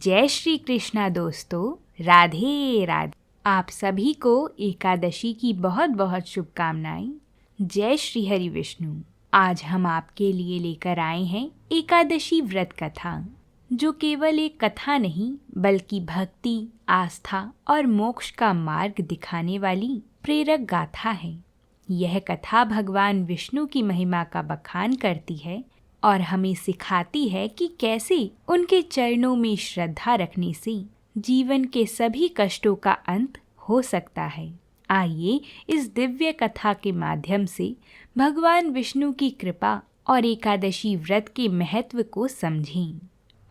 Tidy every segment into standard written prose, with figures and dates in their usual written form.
जय श्री कृष्णा दोस्तों, राधे राधे। आप सभी को एकादशी की बहुत बहुत शुभकामनाएं। जय श्री हरि विष्णु। आज हम आपके लिए लेकर आए हैं एकादशी व्रत कथा, जो केवल एक कथा नहीं बल्कि भक्ति, आस्था और मोक्ष का मार्ग दिखाने वाली प्रेरक गाथा है। यह कथा भगवान विष्णु की महिमा का बखान करती है और हमें सिखाती है कि कैसे उनके चरणों में श्रद्धा रखने से जीवन के सभी कष्टों का अंत हो सकता है। आइए इस दिव्य कथा के माध्यम से भगवान विष्णु की कृपा और एकादशी व्रत के महत्व को समझें।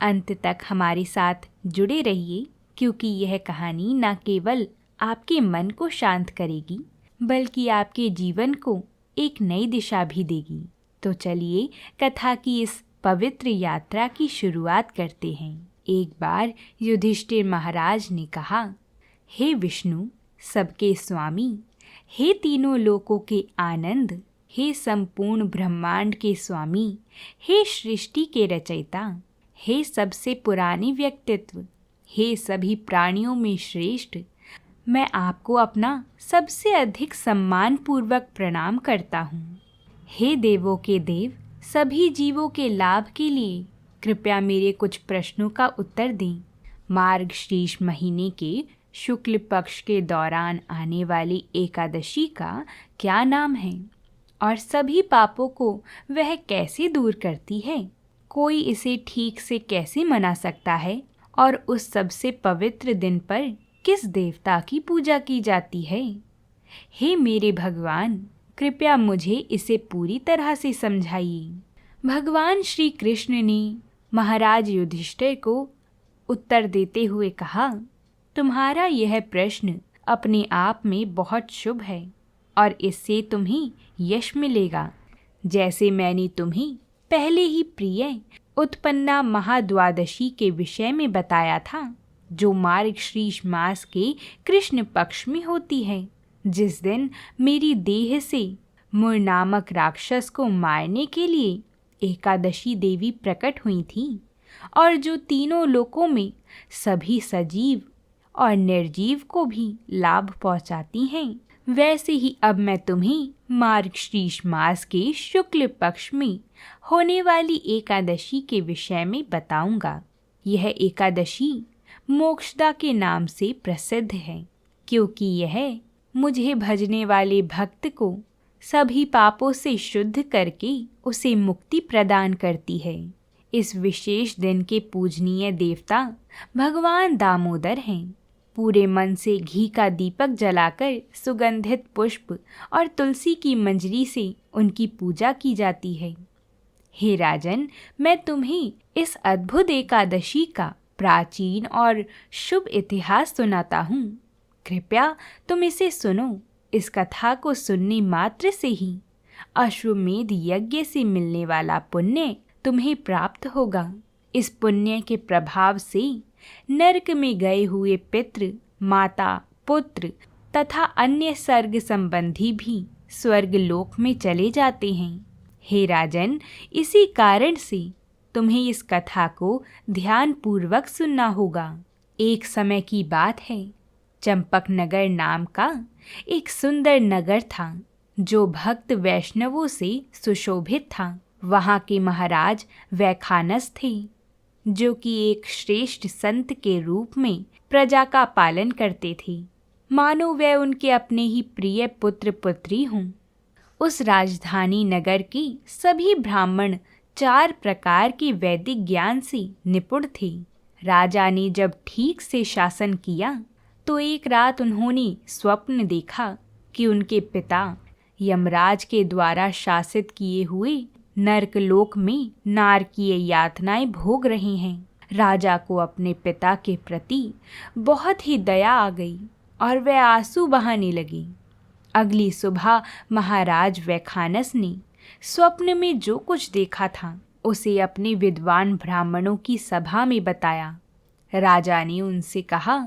अंत तक हमारे साथ जुड़े रहिए, क्योंकि यह कहानी न केवल आपके मन को शांत करेगी बल्कि आपके जीवन को एक नई दिशा भी देगी। तो चलिए कथा की इस पवित्र यात्रा की शुरुआत करते हैं। एक बार युधिष्ठिर महाराज ने कहा, हे विष्णु, सबके स्वामी, हे तीनों लोकों के आनंद, हे संपूर्ण ब्रह्मांड के स्वामी, हे सृष्टि के रचयिता, हे सबसे पुराने व्यक्तित्व, हे सभी प्राणियों में श्रेष्ठ, मैं आपको अपना सबसे अधिक सम्मान पूर्वक प्रणाम करता हूँ। हे देवों के देव, सभी जीवों के लाभ के लिए कृपया मेरे कुछ प्रश्नों का उत्तर दें। मार्गशीर्ष महीने के शुक्ल पक्ष के दौरान आने वाली एकादशी का क्या नाम है और सभी पापों को वह कैसे दूर करती है? कोई इसे ठीक से कैसे मना सकता है और उस सबसे पवित्र दिन पर किस देवता की पूजा की जाती है? हे मेरे भगवान, कृपया मुझे इसे पूरी तरह से समझाइए। भगवान श्री कृष्ण ने महाराज युधिष्ठिर को उत्तर देते हुए कहा, तुम्हारा यह प्रश्न अपने आप में बहुत शुभ है और इससे तुम्हें यश मिलेगा। जैसे मैंने तुम्हें पहले ही प्रिय उत्पन्ना महाद्वादशी के विषय में बताया था, जो मार्गशीर्ष मास के कृष्ण पक्ष में होती है, जिस दिन मेरी देह से मुर नामक राक्षस को मारने के लिए एकादशी देवी प्रकट हुई थी और जो तीनों लोकों में सभी सजीव और निर्जीव को भी लाभ पहुंचाती हैं, वैसे ही अब मैं तुम्हें मार्गशीर्ष मास के शुक्ल पक्ष में होने वाली एकादशी के विषय में बताऊंगा। यह एकादशी मोक्षदा के नाम से प्रसिद्ध है, क्योंकि यह मुझे भजने वाले भक्त को सभी पापों से शुद्ध करके उसे मुक्ति प्रदान करती है। इस विशेष दिन के पूजनीय देवता भगवान दामोदर हैं। पूरे मन से घी का दीपक जलाकर सुगंधित पुष्प और तुलसी की मंजरी से उनकी पूजा की जाती है। हे राजन, मैं तुम्हें इस अद्भुत एकादशी का प्राचीन और शुभ इतिहास सुनाता हूँ। कृपया तुम इसे सुनो। इस कथा को सुनने मात्र से ही अश्वमेध यज्ञ से मिलने वाला पुण्य तुम्हें प्राप्त होगा। इस पुण्य के प्रभाव से नरक में गए हुए पितृ, माता, पुत्र तथा अन्य सर्ग संबंधी भी स्वर्ग लोक में चले जाते हैं। हे राजन, इसी कारण से तुम्हें इस कथा को ध्यान पूर्वक सुनना होगा। एक समय की बात है, चंपक नगर नाम का एक सुंदर नगर था, जो भक्त वैष्णवों से सुशोभित था। वहाँ के महाराज वैखानस थे, जो कि एक श्रेष्ठ संत के रूप में प्रजा का पालन करते थे, मानो वे उनके अपने ही प्रिय पुत्र पुत्री हों। उस राजधानी नगर के सभी ब्राह्मण 4 प्रकार के वैदिक ज्ञान से निपुण थे। राजा ने जब ठीक से शासन किया तो एक रात उन्होंने स्वप्न देखा कि उनके पिता यमराज के द्वारा शासित किए हुए नरकलोक में नारकीय यातनाएं भोग रहे हैं। राजा को अपने पिता के प्रति बहुत ही दया आ गई और वह आंसू बहाने लगे। अगली सुबह महाराज वैखानस ने स्वप्न में जो कुछ देखा था उसे अपने विद्वान ब्राह्मणों की सभा में बताया। राजा ने उनसे कहा,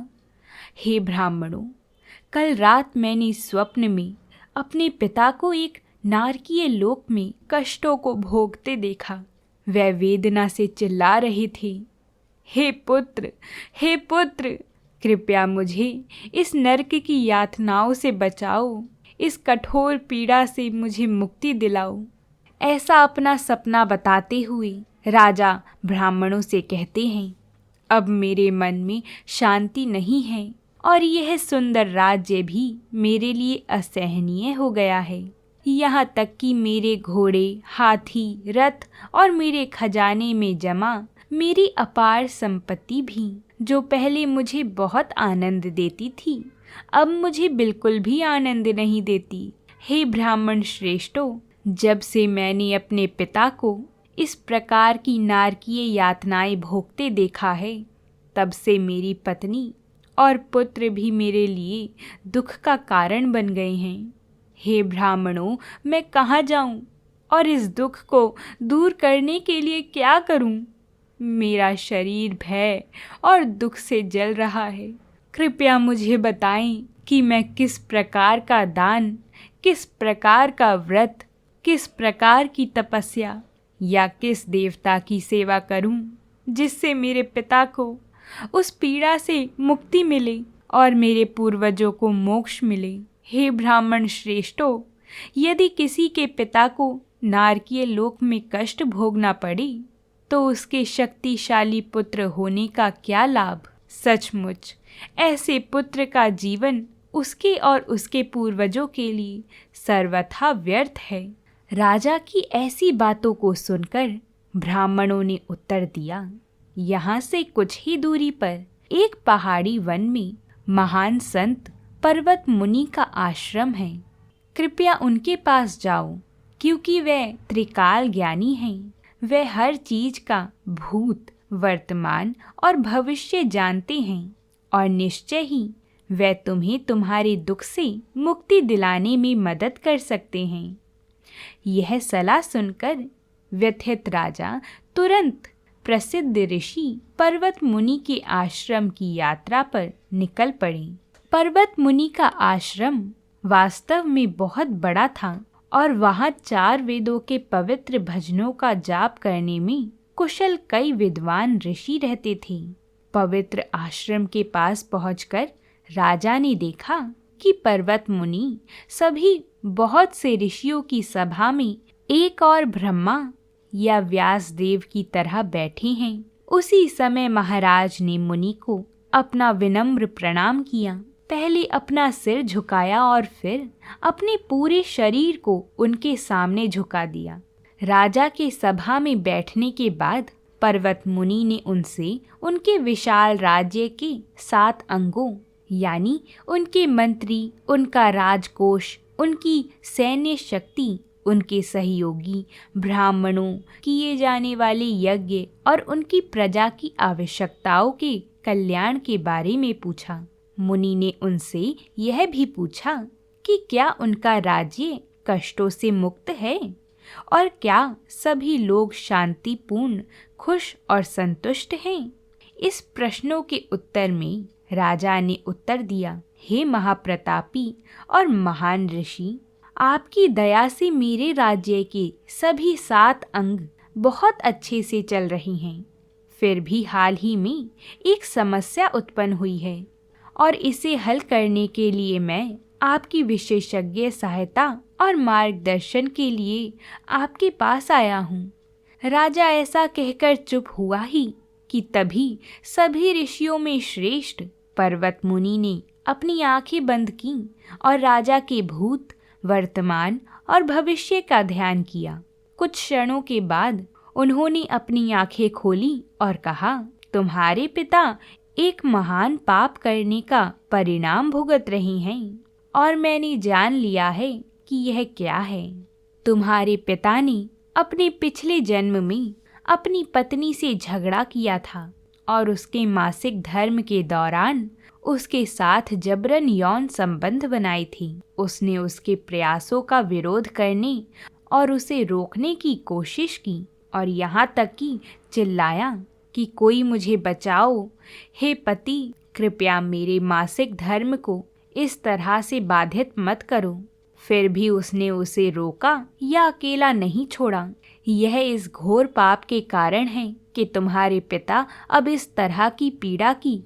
हे ब्राह्मणों, कल रात मैंने स्वप्न में अपने पिता को एक नारकीय लोक में कष्टों को भोगते देखा। वह वेदना से चिल्ला रहे थे। हे पुत्र, हे पुत्र, कृपया मुझे इस नरक की यातनाओं से बचाओ, इस कठोर पीड़ा से मुझे मुक्ति दिलाओ। ऐसा अपना सपना बताते हुए राजा ब्राह्मणों से कहते हैं, अब मेरे मन में शांति नहीं है और यह सुंदर राज्य भी मेरे लिए असहनीय हो गया है। यहाँ तक कि मेरे घोड़े, हाथी, रथ और मेरे खजाने में जमा मेरी अपार संपत्ति भी, जो पहले मुझे बहुत आनंद देती थी, अब मुझे बिल्कुल भी आनंद नहीं देती। हे ब्राह्मण श्रेष्ठों, जब से मैंने अपने पिता को इस प्रकार की नारकीय यातनाएं भोगते देखा है, तब से मेरी पत्नी और पुत्र भी मेरे लिए दुख का कारण बन गए हैं। हे ब्राह्मणों, मैं कहाँ जाऊं और इस दुख को दूर करने के लिए क्या करूं? मेरा शरीर भय और दुख से जल रहा है। कृपया मुझे बताएं कि मैं किस प्रकार का दान, किस प्रकार का व्रत, किस प्रकार की तपस्या या किस देवता की सेवा करूं, जिससे मेरे पिता को उस पीड़ा से मुक्ति मिले और मेरे पूर्वजों को मोक्ष मिले। हे ब्राह्मण श्रेष्ठों, यदि किसी के पिता को नारकीय लोक में कष्ट भोगना पड़े तो उसके शक्तिशाली पुत्र होने का क्या लाभ? सचमुच ऐसे पुत्र का जीवन उसके और उसके पूर्वजों के लिए सर्वथा व्यर्थ है। राजा की ऐसी बातों को सुनकर ब्राह्मणों ने उत्तर दिया, यहाँ से कुछ ही दूरी पर एक पहाड़ी वन में महान संत पर्वत मुनि का आश्रम है। कृपया उनके पास जाओ, क्योंकि वे त्रिकाल ज्ञानी हैं। वे हर चीज का भूत, वर्तमान और भविष्य जानते हैं और निश्चय ही वे तुम्हें तुम्हारे दुख से मुक्ति दिलाने में मदद कर सकते हैं। यह सलाह सुनकर व्यथित राजा तुरंत प्रसिद्ध ऋषि पर्वत मुनि के आश्रम की यात्रा पर निकल पड़े। पर्वत मुनि का आश्रम वास्तव में बहुत बड़ा था और वहाँ 4 वेदों के पवित्र भजनों का जाप करने में कुशल कई विद्वान ऋषि रहते थे। पवित्र आश्रम के पास पहुंचकर राजा ने देखा कि पर्वत मुनि सभी बहुत से ऋषियों की सभा में एक और ब्रह्मा या व्यास देव की तरह बैठे हैं। उसी समय महाराज ने मुनि को अपना विनम्र प्रणाम किया। पहले अपना सिर झुकाया और फिर अपने पूरे शरीर को उनके सामने झुका दिया। राजा के सभा में बैठने के बाद पर्वत मुनि ने उनसे उनके विशाल राज्य के 7 अंगों यानी उनके मंत्री, उनका राजकोष, उनकी सैन्य शक्ति, उनके सहयोगी ब्राह्मणों, किए जाने वाले यज्ञ और उनकी प्रजा की आवश्यकताओं के कल्याण के बारे में पूछा। मुनि ने उनसे यह भी पूछा कि क्या उनका राज्य कष्टों से मुक्त है और क्या सभी लोग शांतिपूर्ण, खुश और संतुष्ट हैं। इस प्रश्नों के उत्तर में राजा ने उत्तर दिया, हे महाप्रतापी और महान ऋषि, आपकी दया से मेरे राज्य के सभी 7 अंग बहुत अच्छे से चल रही हैं। फिर भी हाल ही में एक समस्या उत्पन्न हुई है और इसे हल करने के लिए मैं आपकी विशेषज्ञ सहायता और मार्गदर्शन के लिए आपके पास आया हूँ। राजा ऐसा कहकर चुप हुआ ही कि तभी सभी ऋषियों में श्रेष्ठ पर्वत मुनि ने अपनी आंखें बंद की और राजा के भूत, वर्तमान और भविष्य का ध्यान किया। कुछ क्षणों के बाद उन्होंने अपनी आंखें खोली और कहा, तुम्हारे पिता एक महान पाप करने का परिणाम भुगत रहे हैं और मैंने जान लिया है कि यह क्या है। तुम्हारे पिता ने अपने पिछले जन्म में अपनी पत्नी से झगड़ा किया था और उसके मासिक धर्म के दौरान उसके साथ जबरन यौन संबंध बनाए थे। उसने उसके प्रयासों का विरोध करने और उसे रोकने की कोशिश की और यहाँ तक कि चिल्लाया कि कोई मुझे बचाओ, हे पति, कृपया मेरे मासिक धर्म को इस तरह से बाधित मत करो। फिर भी उसने उसे रोका या अकेला नहीं छोड़ा। यह इस घोर पाप के कारण है कि तुम्हारे पिता अब इस तरह की पीड़ा की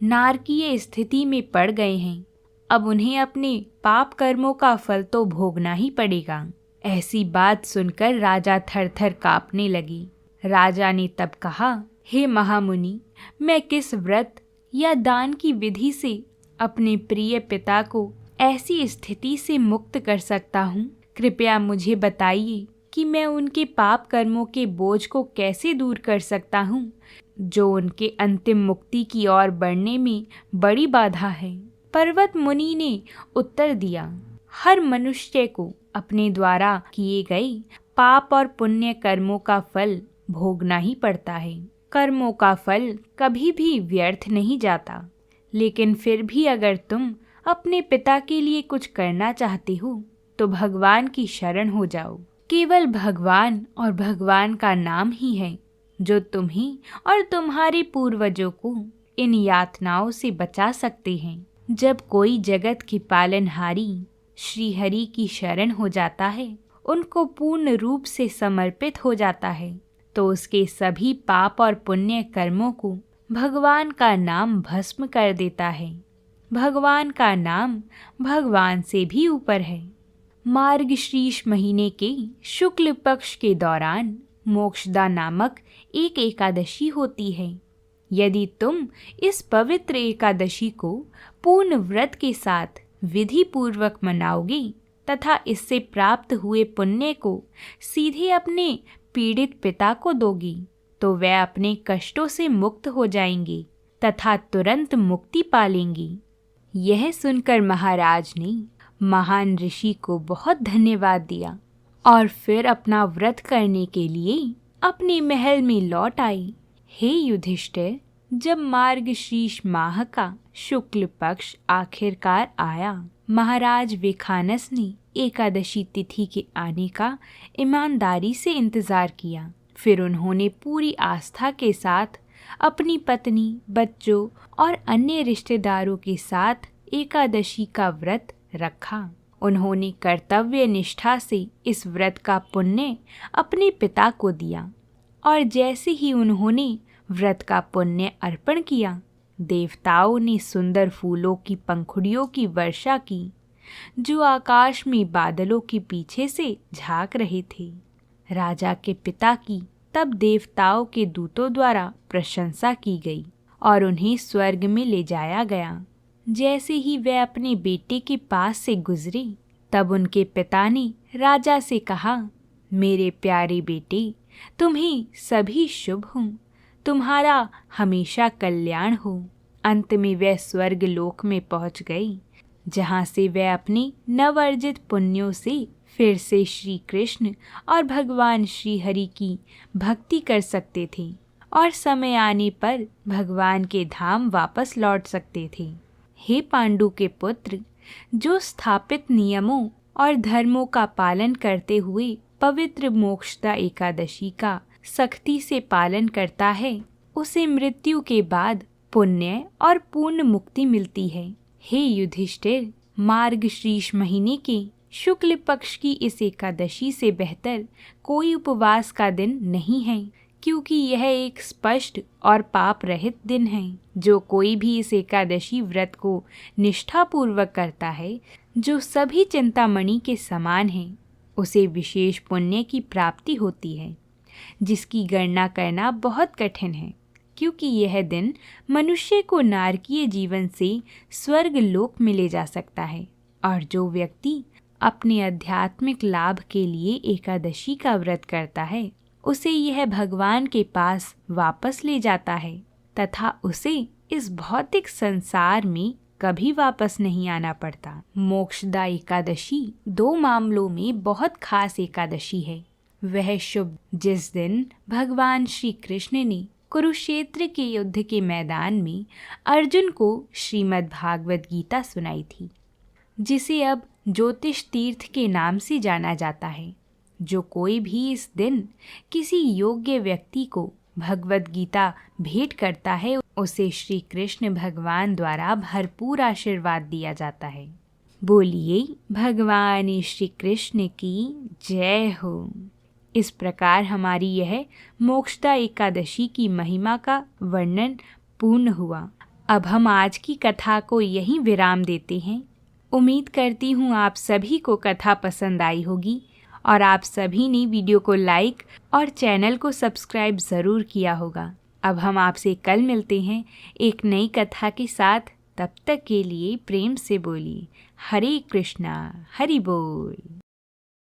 नारकीय स्थिति में पड़ गए हैं। अब उन्हें अपने पाप कर्मों का फल तो भोगना ही पड़ेगा। ऐसी बात सुनकर राजा थर थर कांपने लगे। राजा ने तब कहा, हे महामुनि, मैं किस व्रत या दान की विधि से अपने प्रिय पिता को ऐसी स्थिति से मुक्त कर सकता हूँ? कृपया मुझे बताइए कि मैं उनके पाप कर्मों के बोझ को कैसे दूर कर सकता हूँ, जो उनके अंतिम मुक्ति की ओर बढ़ने में बड़ी बाधा है। पर्वत मुनि ने उत्तर दिया, हर मनुष्य को अपने द्वारा किए गए पाप और पुण्य कर्मों का फल भोगना ही पड़ता है। कर्मों का फल कभी भी व्यर्थ नहीं जाता। लेकिन फिर भी अगर तुम अपने पिता के लिए कुछ करना चाहते हो तो भगवान की शरण हो जाओ। केवल भगवान और भगवान का नाम ही है जो तुम्हें और तुम्हारे पूर्वजों को इन यातनाओं से बचा सकते हैं। जब कोई जगत के पालनहारी श्री हरि की शरण हो जाता है, उनको पूर्ण रूप से समर्पित हो जाता है, तो उसके सभी पाप और पुण्य कर्मों को भगवान का नाम भस्म कर देता है। भगवान का नाम भगवान से भी ऊपर है। मार्गशीर्ष महीने के शुक्ल पक्ष के दौरान मोक्षदा नामक एक एकादशी होती है। यदि तुम इस पवित्र एकादशी को पूर्ण व्रत के साथ विधि पूर्वक मनाओगे तथा इससे प्राप्त हुए पुण्य को सीधे अपने पीड़ित पिता को दोगी, तो वह अपने कष्टों से मुक्त हो जाएंगे तथा तुरंत मुक्ति पालेंगी। यह सुनकर महाराज ने महान ऋषि को बहुत धन्यवाद दिया और फिर अपना व्रत करने के लिए अपने महल में लौट आई। हे युधिष्ठिर, जब मार्गशीर्ष माह का शुक्ल पक्ष आखिरकार आया, महाराज विखानस ने एकादशी तिथि के आने का ईमानदारी से इंतजार किया। फिर उन्होंने पूरी आस्था के साथ अपनी पत्नी, बच्चों और अन्य रिश्तेदारों के साथ एकादशी का व्रत रखा। उन्होंने कर्तव्य निष्ठा से इस व्रत का पुण्य अपने पिता को दिया और जैसे ही उन्होंने व्रत का पुण्य अर्पण किया, देवताओं ने सुंदर फूलों की पंखुड़ियों की वर्षा की जो आकाश में बादलों के पीछे से झांक रहे थे। राजा के पिता की तब देवताओं के दूतों द्वारा प्रशंसा की गई और उन्हें स्वर्ग में ले जाया गया। जैसे ही वे अपने बेटे के पास से गुजरे, तब उनके पिता ने राजा से कहा, मेरे प्यारे बेटे, तुम्हें सभी शुभ हो, तुम्हारा हमेशा कल्याण हो। अंत में वे स्वर्ग लोक में पहुंच गई, जहां से वे अपने नवर्जित पुण्यों से फिर से श्री कृष्ण और भगवान श्री हरि की भक्ति कर सकते थे और समय आने पर भगवान के धाम वापस लौट सकते थे। हे पांडु के पुत्र, जो स्थापित नियमों और धर्मों का पालन करते हुए पवित्र मोक्षदा एकादशी का सख्ती से पालन करता है, उसे मृत्यु के बाद पुण्य और पूर्ण मुक्ति मिलती है। हे युधिष्ठिर, मार्गशीर्ष महीने के शुक्ल पक्ष की इस एकादशी से बेहतर कोई उपवास का दिन नहीं है, क्योंकि यह एक स्पष्ट और पाप रहित दिन है। जो कोई भी इस एकादशी व्रत को निष्ठापूर्वक करता है, जो सभी चिंतामणि के समान है, उसे विशेष पुण्य की प्राप्ति होती है, जिसकी गणना करना बहुत कठिन है, क्योंकि यह दिन मनुष्य को नारकीय जीवन से स्वर्ग लोक में ले जा सकता है। और जो व्यक्ति अपने आध्यात्मिक लाभ के लिए एकादशी का व्रत करता है, उसे यह भगवान के पास वापस ले जाता है तथा उसे इस भौतिक संसार में कभी वापस नहीं आना पड़ता। मोक्षदा एकादशी दो मामलों में बहुत खास एकादशी है। वह शुभ जिस दिन भगवान श्री कृष्ण ने कुरुक्षेत्र के युद्ध के मैदान में अर्जुन को श्रीमद् भागवत गीता सुनाई थी, जिसे अब ज्योतिष तीर्थ के नाम से जाना जाता है। जो कोई भी इस दिन किसी योग्य व्यक्ति को भगवत गीता भेंट करता है, उसे श्री कृष्ण भगवान द्वारा भरपूर आशीर्वाद दिया जाता है। बोलिए भगवान श्री कृष्ण की जय हो। इस प्रकार हमारी यह मोक्षदा एकादशी की महिमा का वर्णन पूर्ण हुआ। अब हम आज की कथा को यहीं विराम देते हैं। उम्मीद करती हूँ आप सभी को कथा पसंद आई होगी और आप सभी ने वीडियो को लाइक और चैनल को सब्सक्राइब ज़रूर किया होगा। अब हम आपसे कल मिलते हैं एक नई कथा के साथ। तब तक के लिए प्रेम से बोलिए हरे कृष्णा हरि बोल।